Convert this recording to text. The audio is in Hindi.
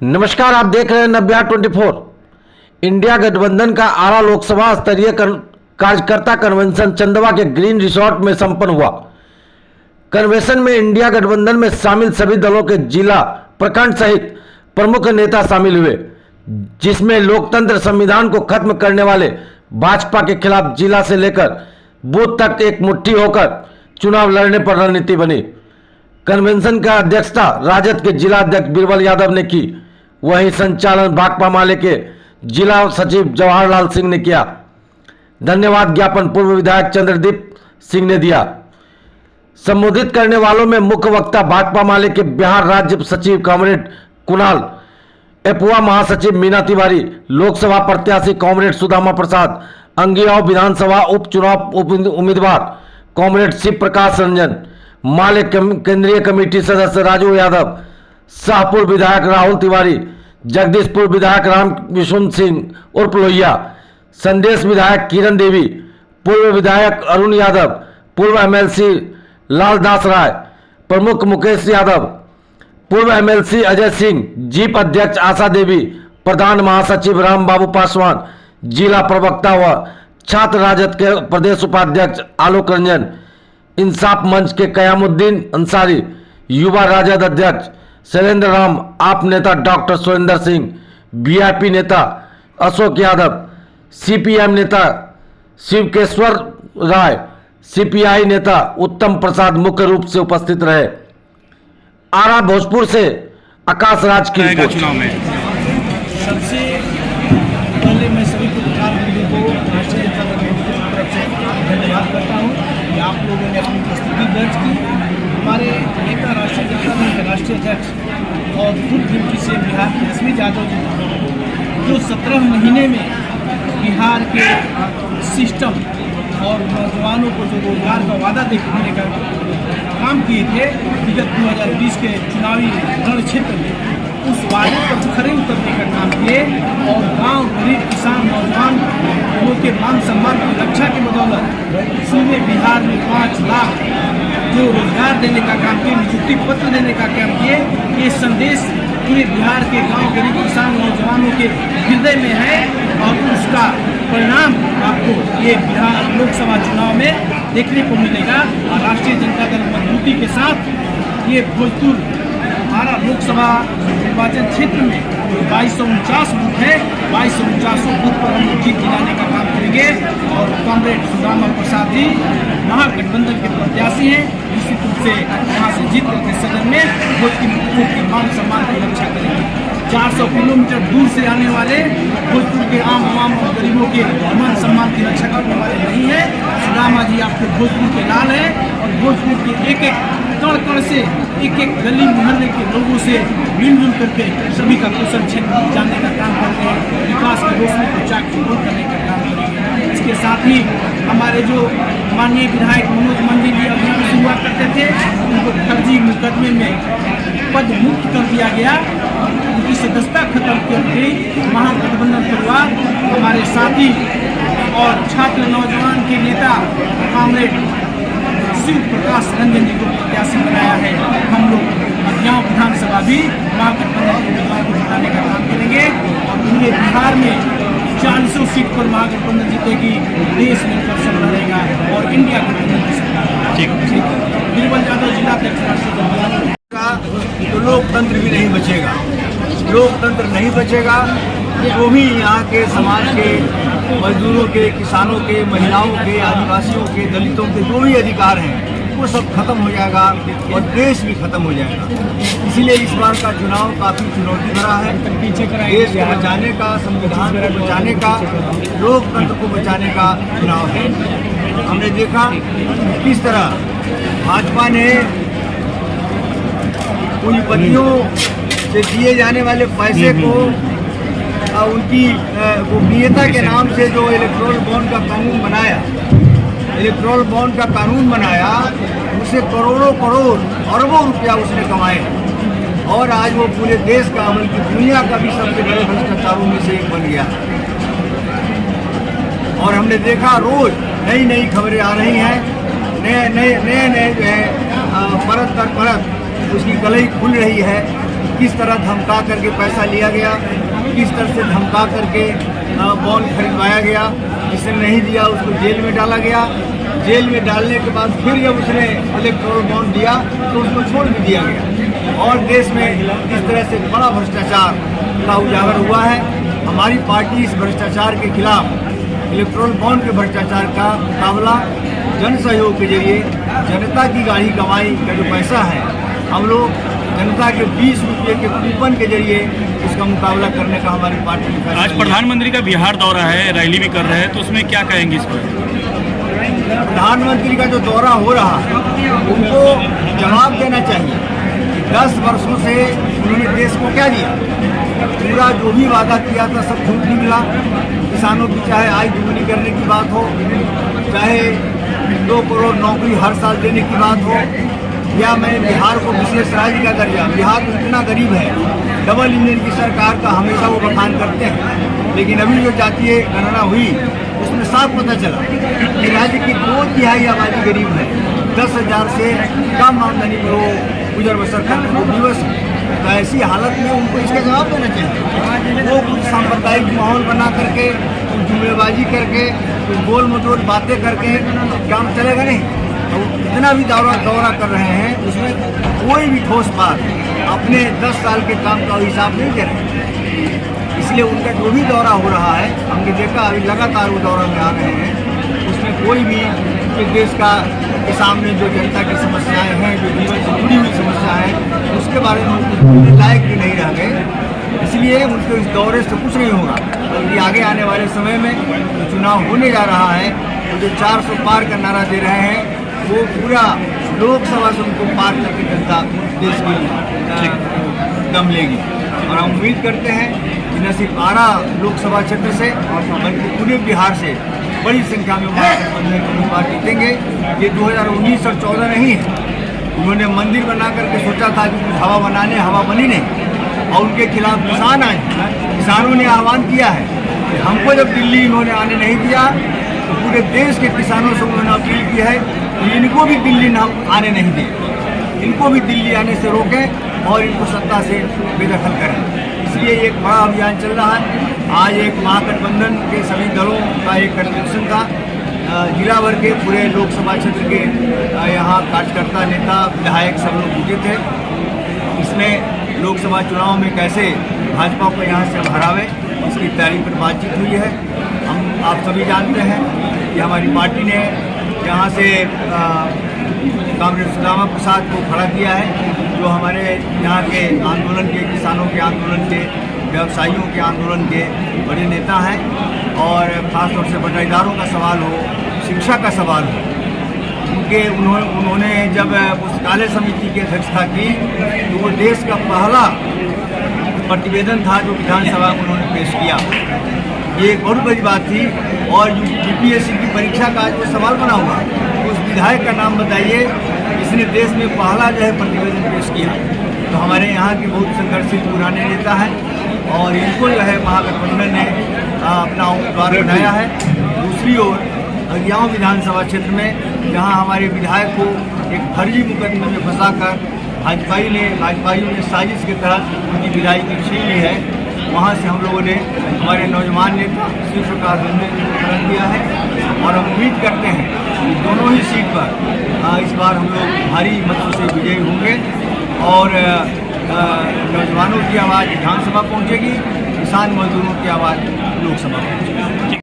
नमस्कार, आप देख रहे हैं नब्या 24। इंडिया गठबंधन का आरा लोकसभा स्तरीय कार्यकर्ता कन्वेंशन चंदवा के ग्रीन रिसोर्ट में संपन्न हुआ। कन्वेंशन में इंडिया गठबंधन में शामिल सभी दलों के जिला, प्रखंड सहित प्रमुख नेता शामिल हुए, जिसमें लोकतंत्र संविधान को खत्म करने वाले भाजपा के खिलाफ जिला से लेकर बूथ तक एक मुट्ठी होकर चुनाव लड़ने पर रणनीति बनी। कन्वेंशन का अध्यक्षता राजद के जिला अध्यक्ष बीरबल यादव ने की, वहीं संचालन भाकपा माले के जिला सचिव जवाहरलाल सिंह ने किया। धन्यवाद ज्ञापन पूर्व विधायक चंद्रदीप सिंह ने दिया। संबोधित करने वालों में मुख्य वक्ता भाकपा माले के बिहार राज्य सचिव कॉमरेड कुणाल, एपुआ महासचिव मीना तिवारी, लोकसभा प्रत्याशी कॉमरेड सुदामा प्रसाद, अंगियाव विधानसभा उपचुनाव उम्मीदवार कॉमरेड शिव प्रकाश रंजन, माले केंद्रीय कमेटी सदस्य राजू यादव, शाहपुर विधायक राहुल तिवारी, जगदीशपुर विधायक राम विशुन सिंह उर्फ लोहिया, संदेश विधायक किरण देवी, पूर्व विधायक अरुण यादव, पूर्व एमएलसी लालदास राय, प्रमुख मुकेश यादव, पूर्व एमएलसी अजय सिंह, जीप अध्यक्ष आशा देवी, प्रधान महासचिव राम बाबू पासवान, जिला प्रवक्ता व छात्र राजद के प्रदेश उपाध्यक्ष आलोक रंजन, इंसाफ मंच के कयामुद्दीन अंसारी, युवा राजद अध्यक्ष शैलेंद्र राम, आप नेता डॉक्टर सुरेंद्र सिंह, वीआईपी नेता अशोक यादव, सीपीएम नेता शिवकेश्वर राय, सीपीआई नेता उत्तम प्रसाद मुख्य रूप से उपस्थित रहे। आरा भोजपुर से आकाश राज की रिपोर्ट। चुनाव में सबसे पहले मैं सभी पत्रकार बंधुओं को राष्ट्रीय जनता दल की तरफ से धन्यवाद करता हूँ कि आप लोगों ने अपनी उपस्थिति दर्ज की। हमारे नेता राष्ट्रीय जनता दल के राष्ट्रीय अध्यक्ष और पूर्व डिप्टी सीएम बिहार तेजस्वी यादव जी जो 17 महीने में बिहार के सिस्टम और नौजवानों को जो रोजगार का वादा देने का काम किए थे विगत 2020 के चुनावी रण क्षेत्र में, उस वादे पर खरे उतरने का काम किए और गांव, गरीब, किसान, नौजवान लोग के मान सम्मान की रक्षा के बदौलत पूरे बिहार में 5 लाख जो रोजगार देने का काम किए, नियुक्ति पत्र देने का काम किए। ये संदेश पूरे बिहार के गांव, गरीब, किसान, नौजवानों के हृदय में है और उसका परिणाम आपको ये बिहार लोकसभा चुनाव में देखने को मिलेगा। और राष्ट्रीय जनता दल मजबूती के साथ ये भोजपुर आरा लोकसभा निर्वाचन क्षेत्र में 2249 बूथ है, 2249 बूथ पर हम जीत दिलाने का काम करेंगे। और कॉमरेड सुदामा प्रसाद जी महागठबंधन के प्रत्याशी हैं, निश्चित रूप से वहाँ से जीत करके सदन में भोजपुर के मान सम्मान की रक्षा करेंगे। 400 किलोमीटर दूर से आने वाले भोजपुर के आम आवाम और गरीबों के मान सम्मान की रक्षा करने वाले नहीं है। सुदामा जी आपके भोजपुर के लाल हैं और भोजपुर के एक एक कण कण से, एक एक गली मोहल्ले के लोगों से मिलजुल करके सभी का कुशल क्षेत्र जानने का काम करते हैं, विकास की रोशनी को चाक चौबंद करने का काम करेंगे। इसके साथ ही हमारे जो माननीय विधायक मनोज मंदिर जी अभियान शुरुआत करते थे, उनको फर्जी मुकदमे में पद मुक्त कर दिया गया, उनकी सदस्यता खत्म कर गई। महागठबंधन परिवार हमारे साथी और छात्र नौजवान के नेता कॉमरेड शिव प्रकाश रंजन जी को प्रत्याशी बनाया है। हम लोग अंगियाव विधानसभा भी महागठबंधन के उम्मीदवार को जिताने का काम करेंगे और पूरे बिहार में 400 सीट पर महागठबंधन जीतेगी, देश में कर्षण रहेगा और इंडिया गठबंधन की सरकार। ठीक बीरबल यादव जिला अध्यक्ष राष्ट्रीय जनता दल का तो लोकतंत्र भी नहीं बचेगा। लोकतंत्र नहीं बचेगा तो भी यहाँ के समाज के मजदूरों के, किसानों के, महिलाओं के, आदिवासियों के, दलितों के जो भी अधिकार हैं वो सब खत्म हो जाएगा और देश भी खत्म हो जाएगा। इसीलिए इस बार का चुनाव काफ़ी चुनौती भरा है। देश को बचाने का, संविधान को बचाने का, लोकतंत्र को बचाने का चुनाव है। हमने देखा किस तरह भाजपा ने पूंजीपतियों से दिए जाने वाले पैसे को उनकी गोपनीयता के नाम से जो इलेक्ट्रोल बॉन्ड का कानून बनाया, इलेक्ट्रोल बॉन्ड का कानून बनाया, उसे करोड़ों करोड़ अरबों रुपया उसने कमाए और आज वो पूरे देश का, बल्कि दुनिया का भी सबसे बड़े भ्रष्टाचारों में से एक बन गया। और हमने देखा रोज नई नई खबरें आ रही हैं, नए जो है परत दर परत उसकी कलई खुल रही है किस तरह धमका करके पैसा लिया गया, किस तरह से धमका करके बॉन्ड खरीदवाया गया, जिसने नहीं दिया उसको जेल में डाला गया। जेल में डालने के बाद फिर जब उसने इलेक्टोरल बॉन्ड दिया तो उसको छोड़ भी दिया गया। और देश में इस तरह से बड़ा भ्रष्टाचार का उजागर हुआ है। हमारी पार्टी इस भ्रष्टाचार के खिलाफ, इलेक्टोरल बॉन्ड के भ्रष्टाचार का मुकाबला जन सहयोग के जरिए, जनता की गाढ़ी कमाई का जो पैसा है, हम लोग जनता के 20 रुपये के कूपन के जरिए उसका मुकाबला करने का हमारी पार्टी ने फैसला आज प्रधानमंत्री का बिहार दौरा है, रैली भी कर रहे हैं, तो उसमें क्या कहेंगे इस पर? प्रधानमंत्री का जो दौरा हो रहा है उनको जवाब देना चाहिए कि 10 वर्षों से उन्होंने देश को क्या दिया। पूरा जो भी वादा किया था सब झूठ निकला। किसानों की चाहे आय दुगुनी करने की बात हो, चाहे 2 करोड़ नौकरी हर साल देने की बात हो, या मैं बिहार को विशेष राज्य का दर्जा, बिहार इतना गरीब है, डबल इंजन की सरकार का हमेशा वो बखान करते हैं। लेकिन अभी जो जातीय गणना हुई उसमें साफ पता चला कि राज्य की 2/3 आबादी गरीब है। 10,000 से कम आमदनी पर वो गुजर बसर करने को दिवस। तो ऐसी हालत में उनको इसका जवाब देना चाहिए। वो कुछ सांप्रदायिक माहौल बना करके, कुछ जुमलेबाजी करके, कुछ गोल मटोल बातें करके काम चलेगा नहीं। तो इतना भी दौरा कर रहे हैं उसमें कोई भी ठोस बात अपने 10 साल के काम का हिसाब नहीं दे रहे। इसलिए उनका जो भी दौरा हो रहा है, हमने देखा अभी लगातार वो दौरा में आ रहे हैं, उसमें कोई भी देश का के सामने जो जनता की समस्याएं हैं, जो जीवन से जुड़ी हुई समस्याएं हैं, उसके बारे में कुछ बोलने लायक भी नहीं रह गए। इसलिए उनके इस दौरे से कुछ नहीं होगा। बल्कि आगे आने वाले समय में जो चुनाव होने जा रहा है, वो जो 400 पार का नारा दे रहे हैं, वो पूरा लोकसभा से उनको पार करके जनता देश की दम लेगी। और हम उम्मीद करते हैं कि न सिर्फ आरा लोकसभा क्षेत्र से बल्कि पूरे बिहार से बड़ी संख्या में महागठबंधन की उम्मीदवार जीतेंगे। ये 2019 और 14 नहीं है। उन्होंने मंदिर बना करके सोचा था कि कुछ हवा बनाने, हवा बनी नहीं, और उनके खिलाफ किसान आए। किसानों ने आह्वान किया है कि हमको जब दिल्ली इन्होंने आने नहीं दिया तो पूरे देश के किसानों से उन्होंने अपील की है कि इनको भी दिल्ली न आने नहीं दें, इनको भी दिल्ली आने से रोकें और इनको सत्ता से बेदखल करें। इसलिए एक बड़ा अभियान चल रहा है। आज एक महागठबंधन के सभी दलों का एक कन्वेंशन था। जिला भर के पूरे लोकसभा क्षेत्र के यहाँ कार्यकर्ता, नेता, विधायक सब लोग जुटे थे। इसमें लोकसभा चुनाव में कैसे भाजपा को यहाँ से हम हरावें, इसकी तैयारी पर बातचीत हुई है। हम आप सभी जानते हैं कि हमारी पार्टी ने यहाँ से कामरेड सुदामा प्रसाद को खड़ा किया है, जो हमारे यहाँ के आंदोलन के, किसानों के आंदोलन के, व्यवसायियों के आंदोलन के बड़े नेता हैं। और ख़ासतौर से बटाईदारों का सवाल हो, शिक्षा का सवाल हो, उन्होंने जब पुस्तकालय समिति की अध्यक्षता की तो वो देश का पहला प्रतिवेदन था जो विधानसभा में उन्होंने पेश किया। ये एक बहुत बड़ी बात थी। और यूपीएससी की परीक्षा का आज वो सवाल बना हुआ, उस विधायक का नाम बताइए जिसने देश में पहला जो है प्रतिवेदन पेश किया। तो हमारे यहाँ के बहुत संघर्षशील पुराने नेता हैं और इनको जो है महागठबंधन ने अपना उम्मीदवार बनाया है। दूसरी ओर अगियाओं विधानसभा क्षेत्र में जहाँ हमारे विधायक को एक फर्जी मुकदमे में फंसाकर भाजपाइयों ने साजिश के तहत उनकी विधायकी छीन ली है, वहाँ से हम लोगों ने हमारे नौजवान नेता शिव प्रकाश ने चयन किया है। और हम उम्मीद करते हैं कि दोनों ही सीट पर इस बार हम लोग भारी मतों से विजयी होंगे और नौजवानों की आवाज़ विधानसभा पहुँचेगी, किसान मजदूरों की आवाज़ लोकसभा पहुँचेगी।